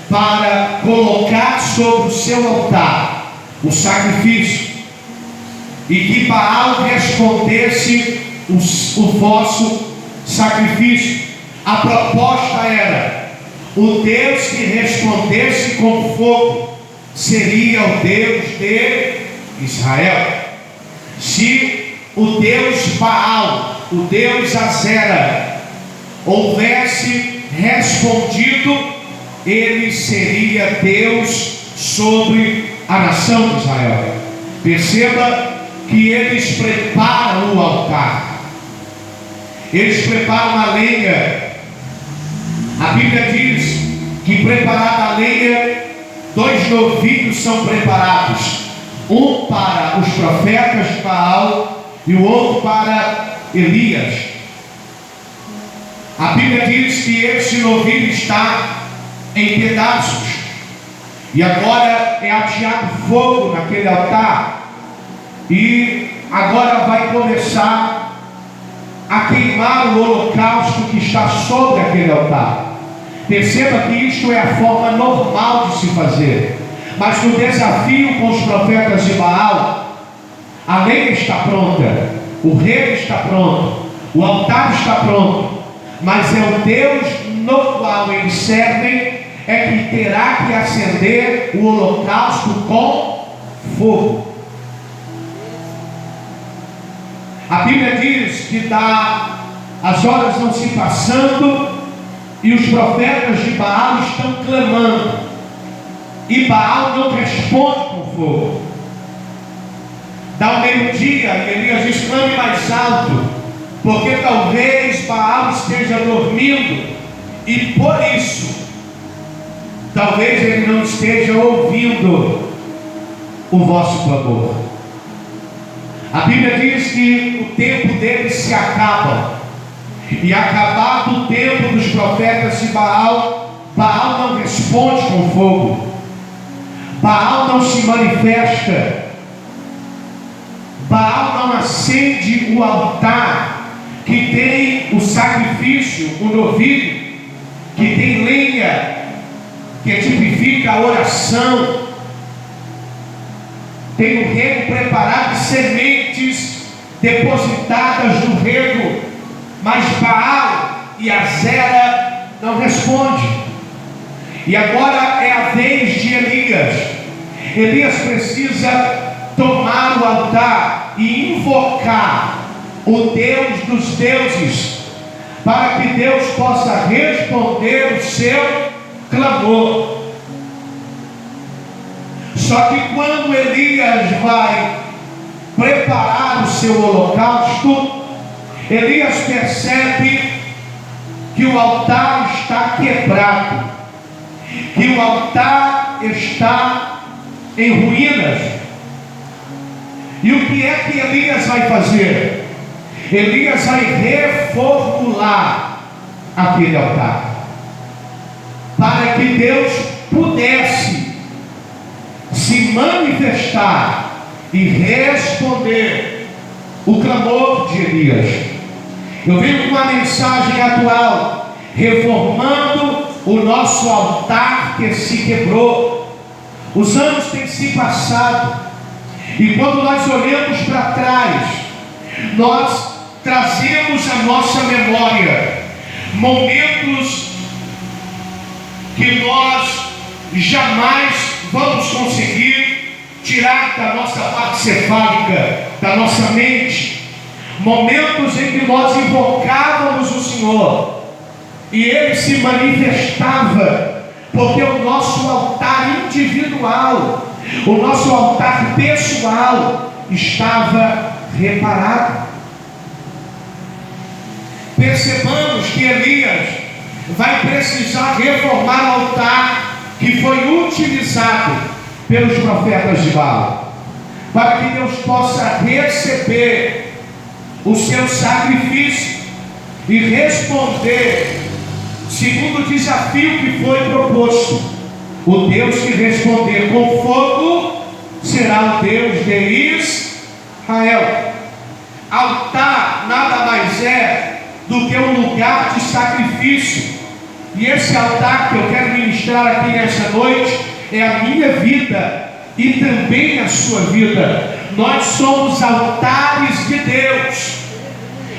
para colocar sobre o seu altar o sacrifício, e que Baal respondesse o vosso sacrifício. A proposta era: o Deus que respondesse com fogo seria o Deus de Israel. Se o Deus Baal, o Deus Azera, houvesse respondido, ele seria Deus sobre a nação de Israel. Perceba que eles preparam o altar, eles preparam a lenha. A Bíblia diz que, preparada a lenha, 2 novilhos são preparados, um para os profetas de Baal e o outro para Elias. A Bíblia diz que esse novilho está em pedaços, e agora é ateado fogo naquele altar, e agora vai começar a queimar o holocausto que está sobre aquele altar. Perceba que isto é a forma normal de se fazer, mas no desafio com os profetas de Baal, a lenha está pronta, o rei está pronto, o altar está pronto, mas é o Deus no qual eles servem é que terá que acender o holocausto com fogo. A Bíblia diz que as horas vão se passando e os profetas de Baal estão clamando, e Baal não responde com fogo. Dá o meio-dia e Elias diz: clame mais alto, porque talvez Baal esteja dormindo, e por isso talvez ele não esteja ouvindo o vosso clamor. A Bíblia diz que o tempo deles se acaba, e acabado o tempo dos profetas de Baal, Baal não responde com fogo, Baal não se manifesta, Baal não acende o altar que tem o sacrifício, o novilho, que tem lenha, que tipifica a oração, tem o rego preparado, sementes depositadas no rego, mas Baal e Azera não respondem. E agora é a vez de Elias. Elias precisa tomar o altar e invocar o Deus dos deuses, para que Deus possa responder o seu clamor. Só que quando Elias vai preparar o seu holocausto, Elias percebe que o altar está quebrado, que o altar está em ruínas. E o que é que Elias vai fazer? Elias vai reformular aquele altar, para que Deus pudesse se manifestar e responder o clamor de Elias. Eu venho com uma mensagem atual, reformando o nosso altar que se quebrou. Os anos têm se passado, e quando nós olhamos para trás, nós trazemos à nossa memória momentos que nós jamais vamos conseguir tirar da nossa parte cefálica, da nossa mente. Momentos em que nós invocávamos o Senhor e Ele se manifestava, porque o nosso altar individual, o nosso altar pessoal estava reparado. Percebamos que Elias vai precisar reformar o altar que foi utilizado pelos profetas de Baal, para que Deus possa receber o seu sacrifício e responder segundo o desafio que foi proposto. O Deus que responder com fogo será o Deus de Israel. Altar nada mais é do que um lugar de sacrifício, E esse altar que eu quero ministrar aqui nessa noite é a minha vida e também a sua vida. Nós somos altares de Deus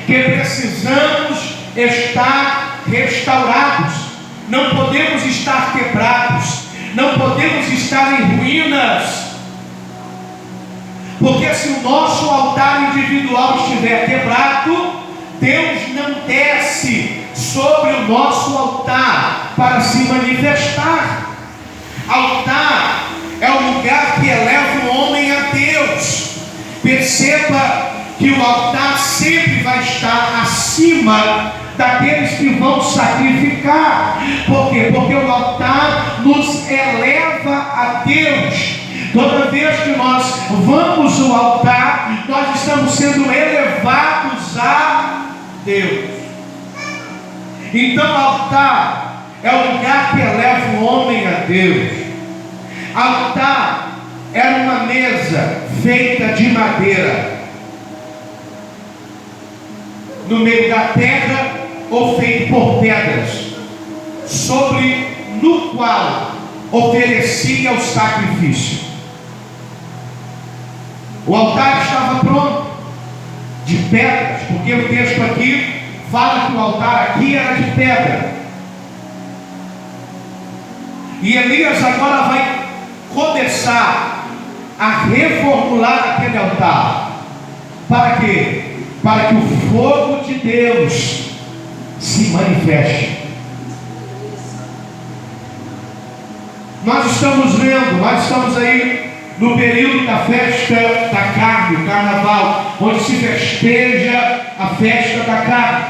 que precisamos estar restaurados. Não podemos estar quebrados, não podemos estar em ruínas, porque se o nosso altar individual estiver quebrado, Deus não desce sobre o nosso altar para se manifestar. Altar é o lugar que eleva o homem a Deus. Perceba que o altar sempre vai estar acima daqueles que vão sacrificar. Por quê? Porque o altar nos eleva a Deus. Toda vez que nós vamos ao altar, nós estamos sendo elevados a Deus. Então o altar é o lugar que eleva o homem a Deus. Altar era uma mesa feita de madeira no meio da terra ou feito por pedras, no qual oferecia o sacrifício. O altar estava pronto, de pedras, porque o texto aqui fala que o altar aqui era de pedra. E Elias agora vai começar a reformular aquele altar. Para quê? Para que o fogo de Deus se manifeste. Nós estamos aí no período da festa da carne, o carnaval, onde se festeja a festa da carne.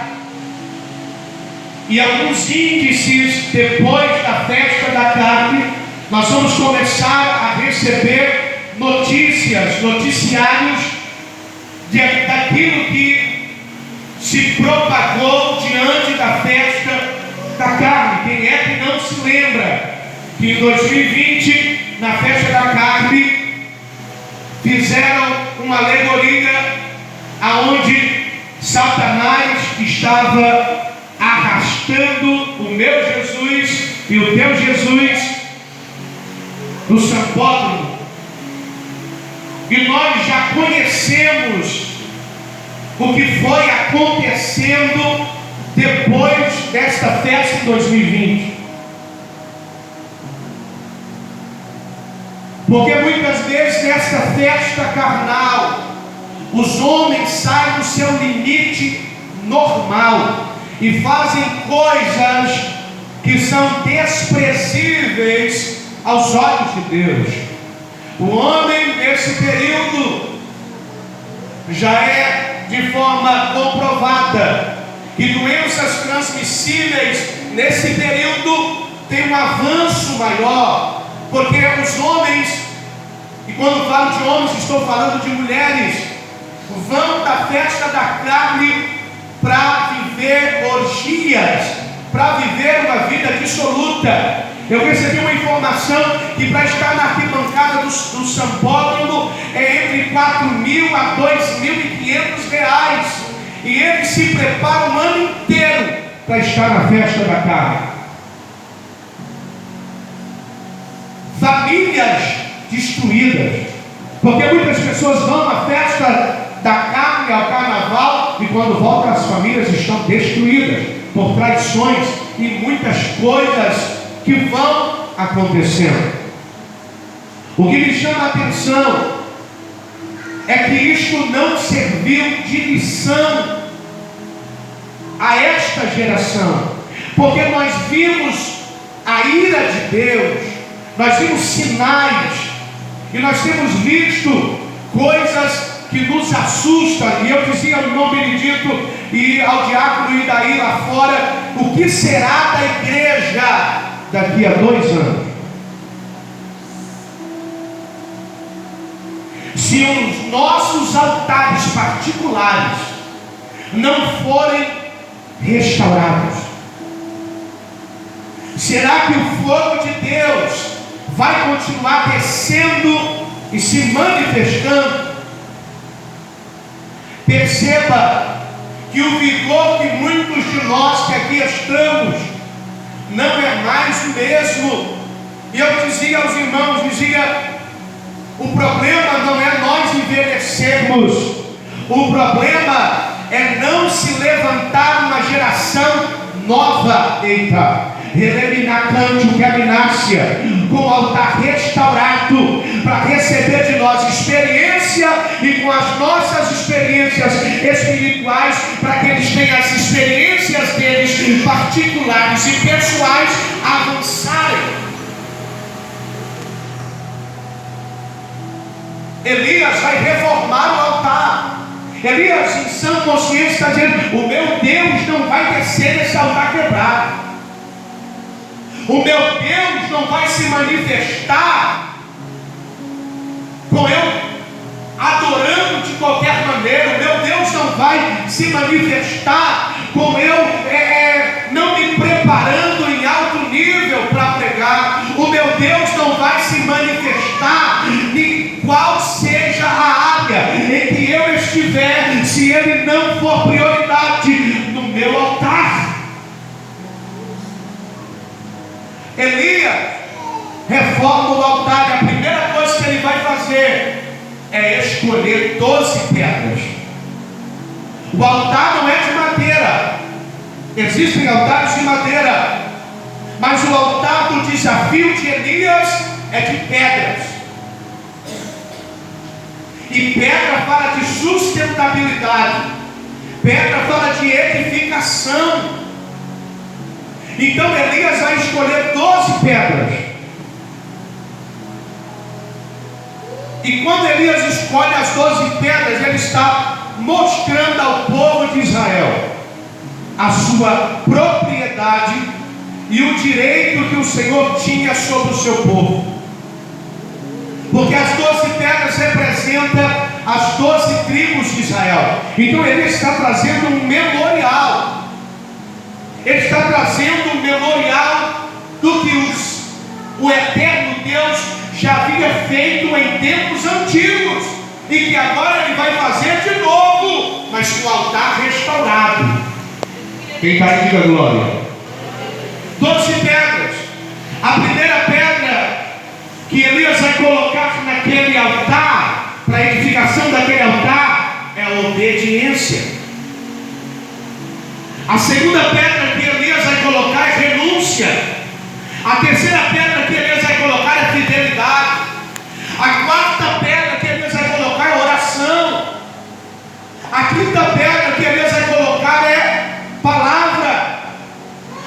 E alguns índices depois da festa da carne, nós vamos começar a receber noticiários daquilo que se propagou diante da festa da carne. Quem é que não se lembra que em 2020, na festa da carne, fizeram uma alegoria aonde Satanás estava arrastando o meu Jesus e o teu Jesus no sambódromo. E nós já conhecemos o que foi acontecendo depois desta festa em 2020. Porque muitas vezes nesta festa carnal, os homens saem do seu limite normal e fazem coisas que são desprezíveis aos olhos de Deus. O homem nesse período já é de forma comprovada que doenças transmissíveis nesse período tem um avanço maior, porque os homens, e quando falo de homens estou falando de mulheres, vão da festa da carne para viver orgias, para viver uma vida dissoluta. Eu recebi uma informação que para estar na arquibancada do sambódromo é entre 4.000 a 2.500 reais. E eles se preparam o ano inteiro para estar na festa da carne. Famílias destruídas, porque muitas pessoas vão à festa da carne, ao carnaval, e quando voltam as famílias estão destruídas por traições e muitas coisas que vão acontecendo. O que me chama a atenção é que isto não serviu de lição a esta geração, porque nós vimos a ira de Deus, nós vimos sinais, e nós temos visto coisas que nos assustam. E eu dizia ao irmão Benedito e ao diácono Idaí lá fora: o que será da igreja daqui a 2 anos? Se os nossos altares particulares não forem restaurados, será que o fogo de Deus vai continuar descendo e se manifestando? Perceba que o vigor que muitos de nós que aqui estamos, não é mais o mesmo. E eu dizia aos irmãos, o problema não é nós envelhecermos, o problema é não se levantar uma geração nova, com o altar restaurado, para receber de nós experiência, e com as nossas experiências espirituais, para que eles tenham as experiências deles particulares e pessoais avançarem. Elias vai reformar o altar. Elias, em sã consciência, está dizendo: o meu Deus não vai descer nesse altar quebrado. O meu Deus não vai se manifestar com eu adorando de qualquer maneira. O meu Deus não vai se manifestar com eu não me preparando em alto nível para pregar. O meu Deus não vai se manifestar em qual seja a área em que eu estiver, se ele não for prioridade no meu altar. Elias reforma o altar, e a primeira coisa que ele vai fazer é escolher 12 pedras. O altar não é de madeira, existem altares de madeira, mas o altar do desafio de Elias é de pedras. E pedra fala de sustentabilidade, pedra fala de edificação. Então Elias vai escolher 12 pedras. E quando Elias escolhe as 12 pedras, ele está mostrando ao povo de Israel a sua propriedade e o direito que o Senhor tinha sobre o seu povo. Porque as 12 pedras representam as 12 tribos de Israel. Então ele está trazendo um memorial. Ele está trazendo um memorial do que o eterno Deus já havia feito em tempos antigos, e que agora ele vai fazer de novo, mas com o altar restaurado. Quem está aí, diga glória. 12 pedras. A primeira pedra que Elias vai colocar naquele altar, para a edificação daquele altar, é a obediência. A segunda pedra que Elias vai colocar é renúncia. A terceira pedra que Elias vai colocar é fidelidade. A quarta pedra que Elias vai colocar é oração. A quinta pedra que Elias vai colocar é palavra.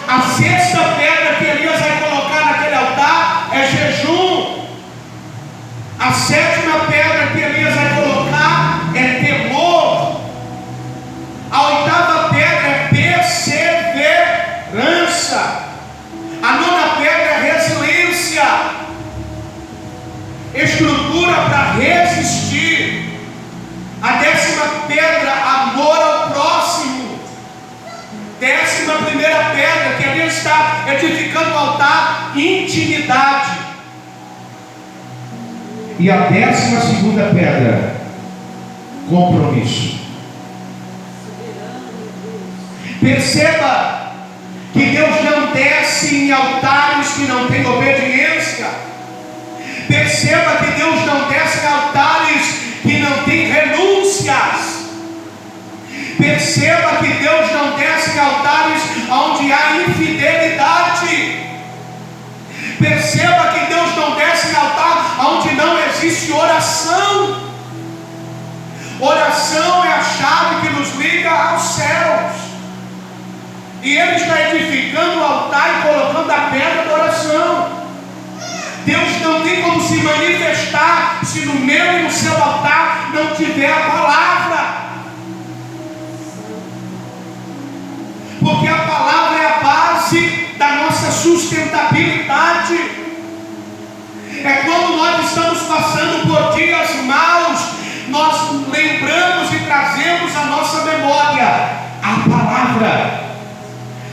A sexta pedra que Elias vai colocar naquele altar é jejum. A sétima pedra que Elias vai colocar é temor. A oitava pedra é perseverança. A nona pedra é resiliência, estrutura para resistir. A 10ª pedra, amor ao próximo. 11ª pedra, que ali está edificando o altar, intimidade. E a 12ª pedra, compromisso. Perceba que Deus não desce em altares que não têm obediência. Perceba que Deus não desce em altares que não têm renúncias. Perceba que Deus não desce em altares onde há infidelidade. Perceba que Deus não desce em altar onde não existe oração. Oração é a chave que nos liga aos céus. E Ele está edificando o altar e colocando a pedra da oração. Deus não tem como se manifestar se no meu e no seu altar não tiver a palavra. Porque a palavra é a base da nossa sustentabilidade. É quando nós estamos passando por dias maus, nós lembramos e trazemos à nossa memória a palavra.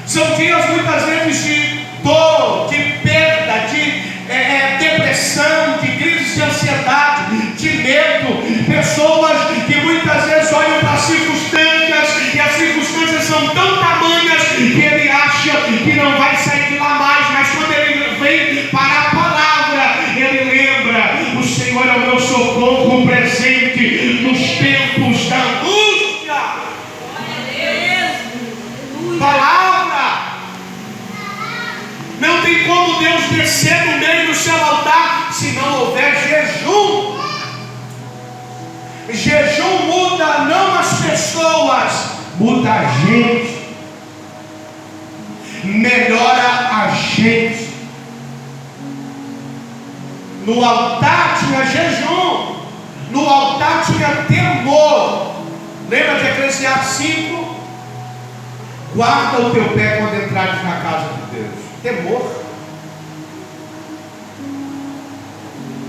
São dias muitas vezes de dor, de perda, de depressão, de crise de ansiedade, de medo. Pessoas que muitas vezes olham para as circunstâncias, e as circunstâncias são tão tamanhas que ele acha que não vai sair de lá mais. pessoas, muda a gente, melhora a gente. No altar tinha jejum, no altar tinha temor. Lembra de Eclesiastes 5? Guarda o teu pé quando entrares na casa de Deus. Temor.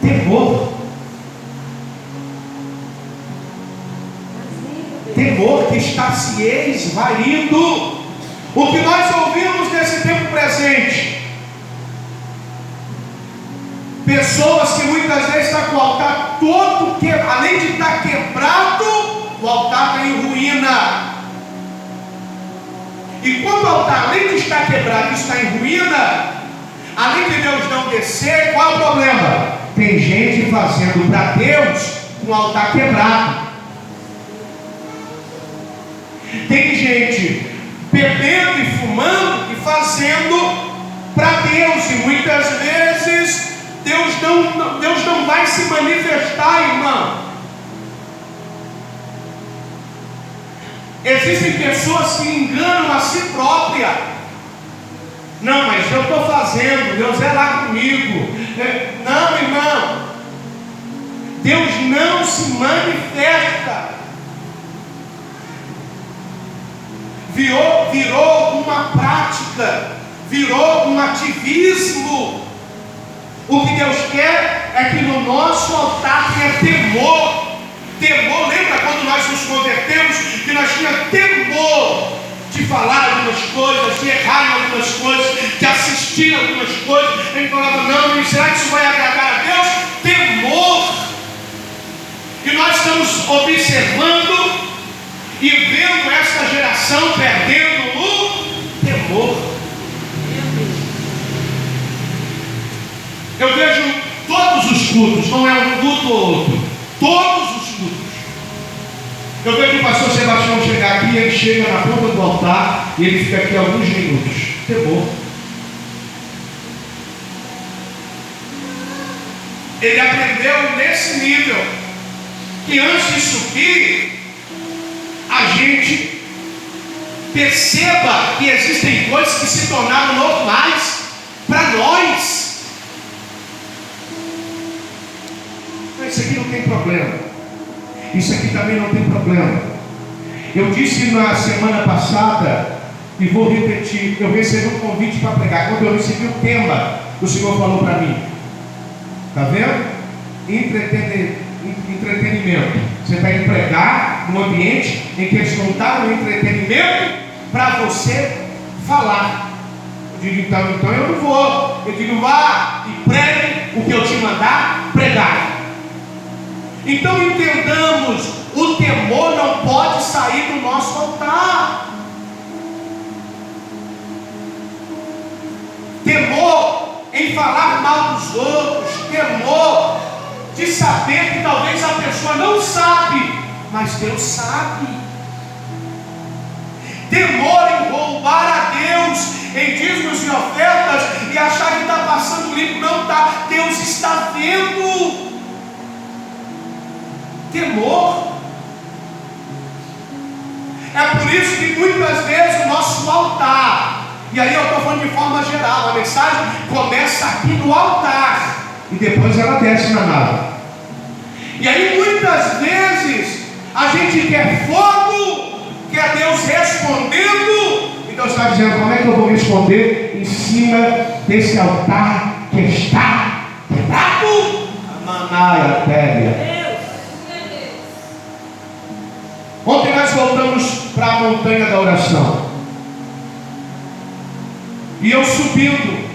Temor. Temor que está se esvaindo. O que nós ouvimos nesse tempo presente? Pessoas que muitas vezes estão com o altar todo quebrado, além de estar quebrado, o altar está em ruína. E quando o altar, além de estar quebrado, está em ruína, além de Deus não descer, qual é o problema? Tem gente fazendo para Deus um altar quebrado. Tem gente bebendo e fumando e fazendo para Deus, e muitas vezes Deus não vai se manifestar, irmão. Existem pessoas que enganam a si própria. Não, mas eu estou fazendo, Deus é lá comigo. Não, irmão, Deus não se manifesta. Virou uma prática, virou um ativismo. O que Deus quer é que no nosso altar tenha temor. Temor, lembra quando nós nos convertemos, que nós tínhamos temor de falar algumas coisas, de errar em algumas coisas, de assistir algumas coisas. A gente falava, não, será que isso vai agradar a Deus? Temor. E nós estamos observando e vendo essa geração perdendo o temor. Eu vejo todos os cultos, não é um culto ou outro, todos os cultos. Eu vejo o pastor Sebastião chegar aqui, ele chega na ponta do altar e ele fica aqui alguns minutos. Temor. Ele aprendeu nesse nível que antes de subir, a gente perceba que existem coisas que se tornaram normais para nós. Isso aqui não tem problema. Isso aqui também não tem problema. Eu disse na semana passada, e vou repetir, eu recebi um convite para pregar. Quando eu recebi o tema, o Senhor falou para mim, está vendo? Entretenimento. Você está indo pregar num ambiente em que eles montaram entretenimento para você falar. Eu digo, então eu não vou. Eu digo, vá e pregue o que eu te mandar pregar. Então entendamos, o temor não pode sair do nosso altar. Temor em falar mal dos outros, temor de saber que talvez a pessoa não sabe, mas Deus sabe. Temor em roubar a Deus em dízimos e ofertas e achar que está passando limpo. Não está, Deus está vendo. Temor. É por isso que muitas vezes o nosso altar, e aí eu estou falando de forma geral, a mensagem começa aqui no altar e depois ela desce na nave. E aí muitas vezes a gente quer fogo, quer Deus respondendo. Então está dizendo, como é que eu vou responder em cima desse altar que está quebrado? Amanaia téria. Ontem nós voltamos para a montanha da oração. E eu subindo,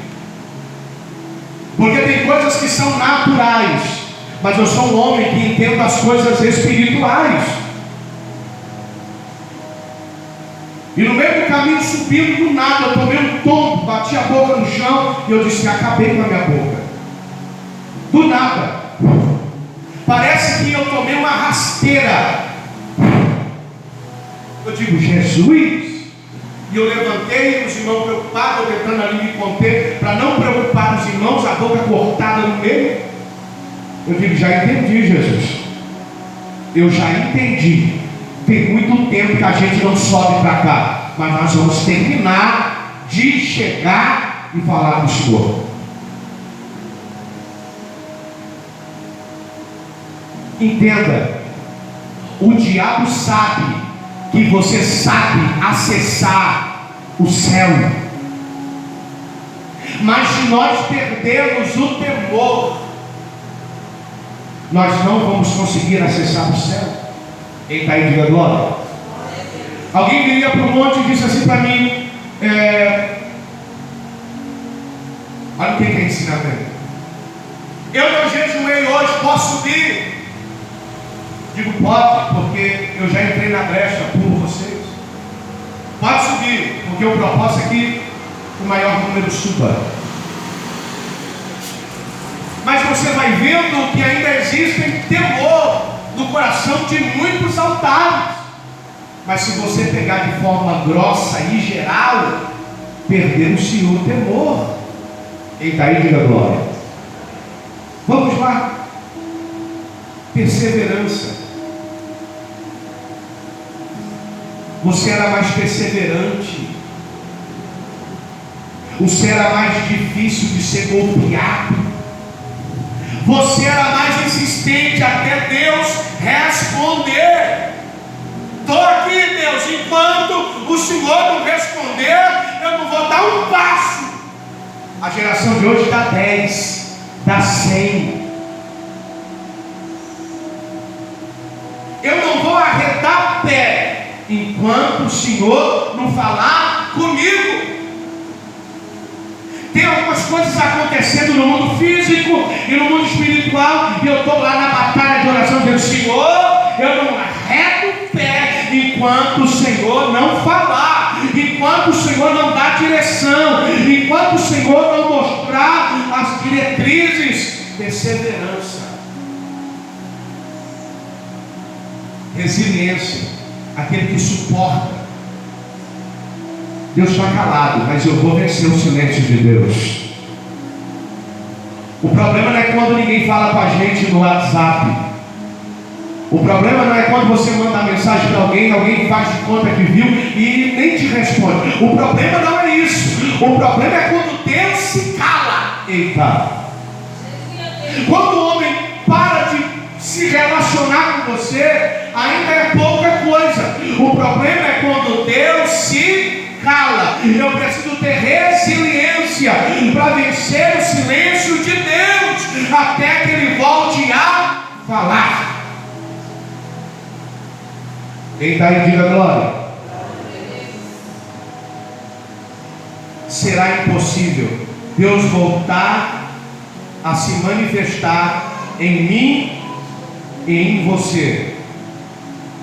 porque tem coisas que são naturais, mas eu sou um homem que entendo as coisas espirituais. E no meio do caminho subindo, do nada, eu tomei um tombo, bati a boca no chão e eu disse, acabei com a minha boca. Do nada. Parece que eu tomei uma rasteira. Eu digo, Jesus. E eu levantei, os irmãos preocupados, eu tentando ali me conter, para não preocupar os irmãos, a boca cortada no meio. Eu digo, já entendi, Jesus. Eu já entendi. Tem muito tempo que a gente não sobe para cá, mas nós vamos terminar de chegar e falar do Senhor. Entenda, o diabo sabe que você sabe acessar o céu, mas se nós perdermos o temor, nós não vamos conseguir acessar o céu. Quem está aí, diga glória. Alguém viria para o monte e disse assim para mim, olha o que é ensinamento. Eu não jejuei hoje, posso subir? Digo, pode, porque eu já entrei na brecha por vocês. Pode subir, porque o propósito é que o maior número suba. Mas você vai vendo que ainda existem temor no coração de muitos altares. Mas se você pegar de forma grossa e geral, perder-se o temor. Quem está aí, diga glória. Vamos lá. Perseverança. Você era mais perseverante. Você era mais difícil de ser golpeado. Você era mais insistente até Deus responder. Estou aqui, Deus, enquanto o Senhor não responder, eu não vou dar um passo. A geração de hoje dá 10, dá 100. Eu não vou arredar pé enquanto o Senhor não falar comigo. Tem algumas coisas acontecendo no mundo físico e no mundo espiritual, e eu estou lá na batalha de oração dizendo, Senhor, eu não arredo o pé enquanto o Senhor não falar, enquanto o Senhor não dá direção, enquanto o Senhor não mostrar as diretrizes. Perseverança, resiliência, aquele que suporta. Deus está calado, mas eu vou vencer o silêncio de Deus. O problema não é quando ninguém fala com a gente no WhatsApp. O problema não é quando você manda mensagem para alguém faz de conta que viu e nem te responde. O problema não é isso. O problema é quando Deus se cala. Eita! Quando o homem para de se relacionar com você, ainda é pouca coisa. O problema é quando Deus se cala. Eu preciso ter resiliência para vencer o silêncio de Deus até que Ele volte a falar. Quem está aí, diga glória. Será impossível Deus voltar a se manifestar em mim e em você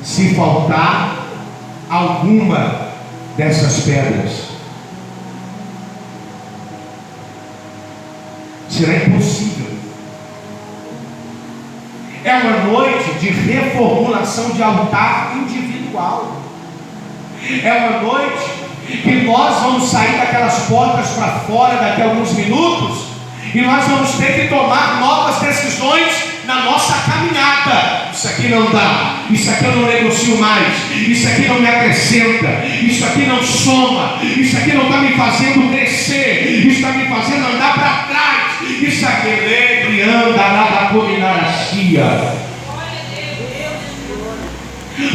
se faltar alguma dessas pedras. Será impossível. É uma noite de reformulação de altar individual. É uma noite que nós vamos sair daquelas portas para fora daqui a alguns minutos e nós vamos ter que tomar novas decisões na nossa caminhada. Isso aqui não dá, isso aqui eu não negocio mais, isso aqui não me acrescenta, isso aqui não soma, isso aqui não está me fazendo crescer, isso está me fazendo andar para trás, isso aqui ele anda lá da combinacia.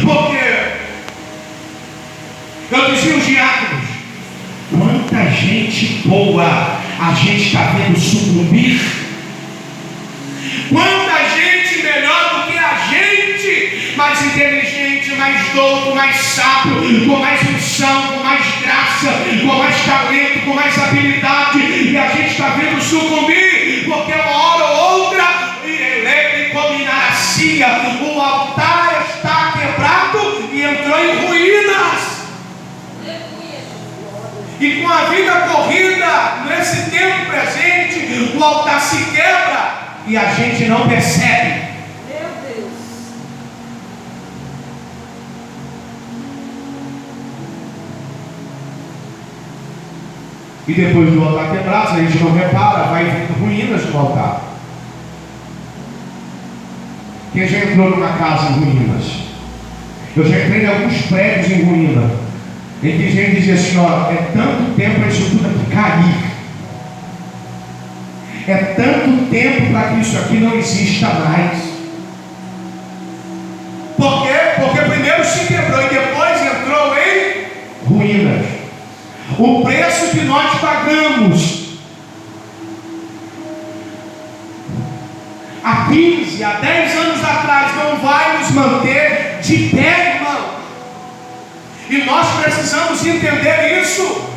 Porque eu dizia aos diáconos, quanta gente boa a gente está vendo sucumbir. Quanta gente melhor do que a gente, mais inteligente, mais douto, mais sábio, com mais unção, com mais graça, com mais talento, com mais habilidade, e a gente está vendo sucumbir, porque uma hora ou outra, ele combinacia, o altar está quebrado e entrou em ruínas. E com a vida corrida, nesse tempo presente, o altar se quebra e a gente não percebe. Meu Deus. E depois do altar quebrado, a gente não repara, vai vendo ruínas no altar. Quem já entrou numa casa em ruínas? Eu já entrei em alguns prédios em ruína, em que gente dizia assim, ó, é tanto tempo para isso tudo aqui cair. É tanto tempo para que isso aqui não exista mais. Por quê? Porque primeiro se quebrou e depois entrou em ruínas. O preço que nós pagamos há 15, há 10 anos atrás não vai nos manter de pé, irmão. E nós precisamos entender isso.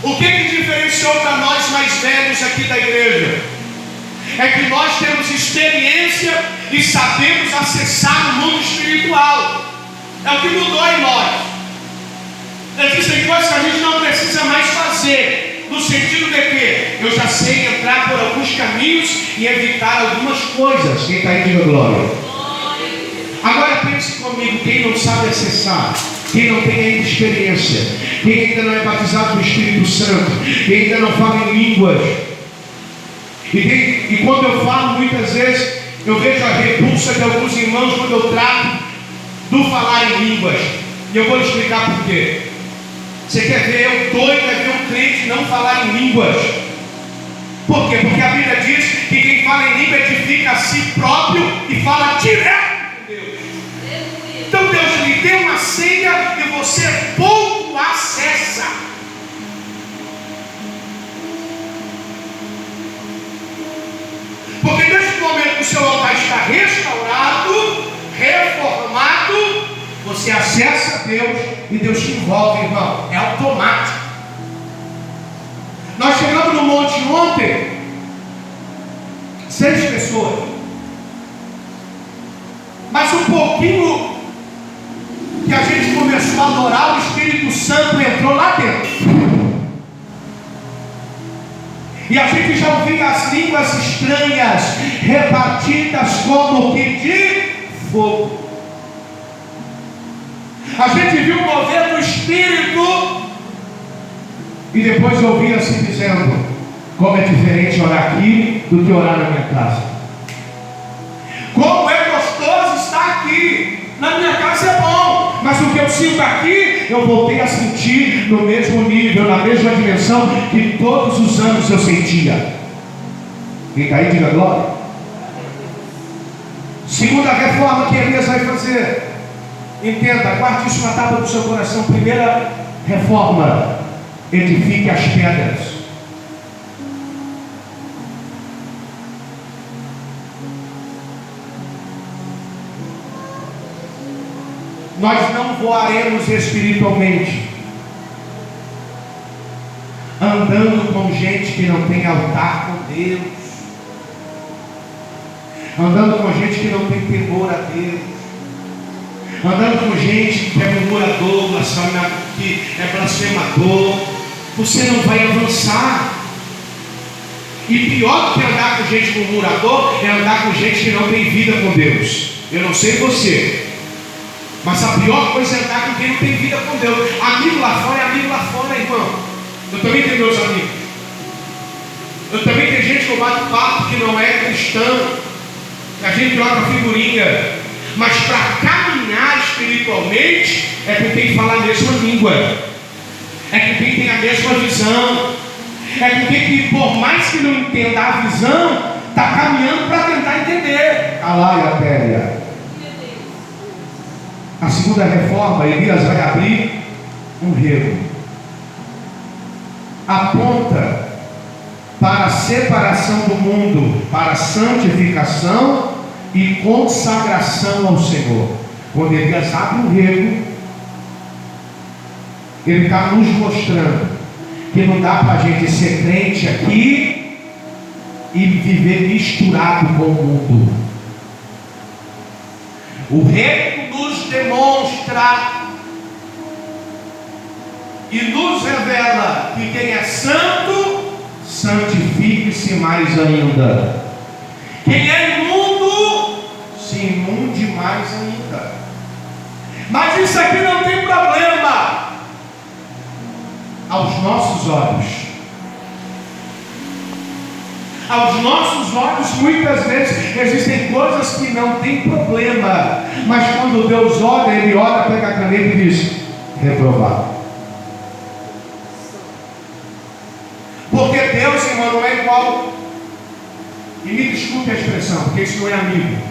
O que diferenciou para nós mais velhos aqui da igreja? É que nós temos experiência e sabemos acessar o mundo espiritual. É o que mudou em nós. Existem coisas que a gente não precisa mais fazer, no sentido de que eu já sei entrar por alguns caminhos e evitar algumas coisas. Quem está aí, diga glória. Agora pense comigo, quem não sabe acessar, quem não tem ainda experiência, quem ainda não é batizado no Espírito Santo, quem ainda não fala em línguas. E quando eu falo, muitas vezes, eu vejo a repulsa de alguns irmãos quando eu trato do falar em línguas. E eu vou lhe explicar por quê. Você quer ver eu doido, quer ver um crente não falar em línguas? Por quê? Porque a Bíblia diz que quem fala em língua edifica a si próprio e fala direto com Deus. Então Deus lhe deu uma senha e você pouco acessa. Porque nesse momento que o seu altar está restaurado, reformado, você acessa Deus e Deus te envolve, irmão. É automático. Nós chegamos no monte ontem, 6 pessoas. Mas um pouquinho que a gente começou a adorar, o Espírito Santo entrou lá dentro. E a gente já ouvia as línguas estranhas repartidas como que de fogo. A gente viu o mover do Espírito e depois ouvia assim dizendo: como é diferente orar aqui do que orar na minha casa. Como é gostoso estar aqui. Na minha casa é bom, mas o que eu sinto aqui, eu voltei a sentir no mesmo nível, na mesma dimensão que todos os anos eu sentia. Quem está aí, diga glória. Segunda reforma que Elias vai fazer. Entenda, guarde isso na tábua do seu coração. Primeira reforma: edifique as pedras. Nós não voaremos espiritualmente andando com gente que não tem altar com Deus, andando com gente que não tem temor a Deus, andando com gente que é murmurador, que é blasfemador. Você não vai avançar. E pior do que andar com gente murmurador é andar com gente que não tem vida com Deus. Eu não sei você, mas a pior coisa é andar com quem não tem vida com Deus. Amigo lá fora é amigo lá fora, irmão. Eu também tenho meus amigos. Eu também tenho gente que eu bato papo que não é cristão. A gente troca figurinha. Mas para caminhar espiritualmente é com quem fala a mesma língua. É com quem tem a mesma visão. É com quem que, por mais que não entenda a visão, está caminhando para tentar entender. Alaia Péria. A segunda reforma, Elias vai abrir um rego. Aponta para a separação do mundo, para a santificação e consagração ao Senhor. Quando Elias abre um rego, ele está nos mostrando que não dá para a gente ser crente aqui e viver misturado com o mundo. O rego nos demonstra e nos revela que quem é santo, santifique-se mais ainda. Quem é imundo, se imunde mais ainda. Mas isso aqui não tem problema aos nossos olhos. Aos nossos olhos, muitas vezes, existem coisas que não tem problema. Mas quando Deus olha, Ele olha, pega a caneta e diz: reprovado. Porque Deus, irmão, não é igual. E me desculpe a expressão, porque isso não é amigo.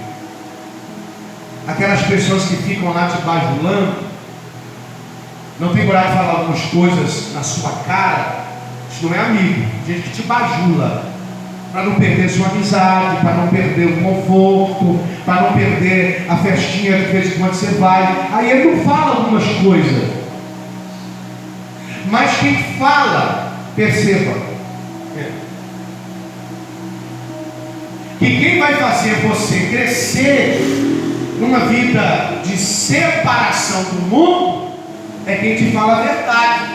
Aquelas pessoas que ficam lá te bajulando, não tem coragem de falar algumas coisas na sua cara. Isso não é amigo. Gente que te bajula, para não perder sua amizade, para não perder o conforto, para não perder a festinha de vez em quando você vai. Aí ele não fala algumas coisas. Mas quem fala, perceba, que quem vai fazer você crescer numa vida de separação do mundo é quem te fala a verdade.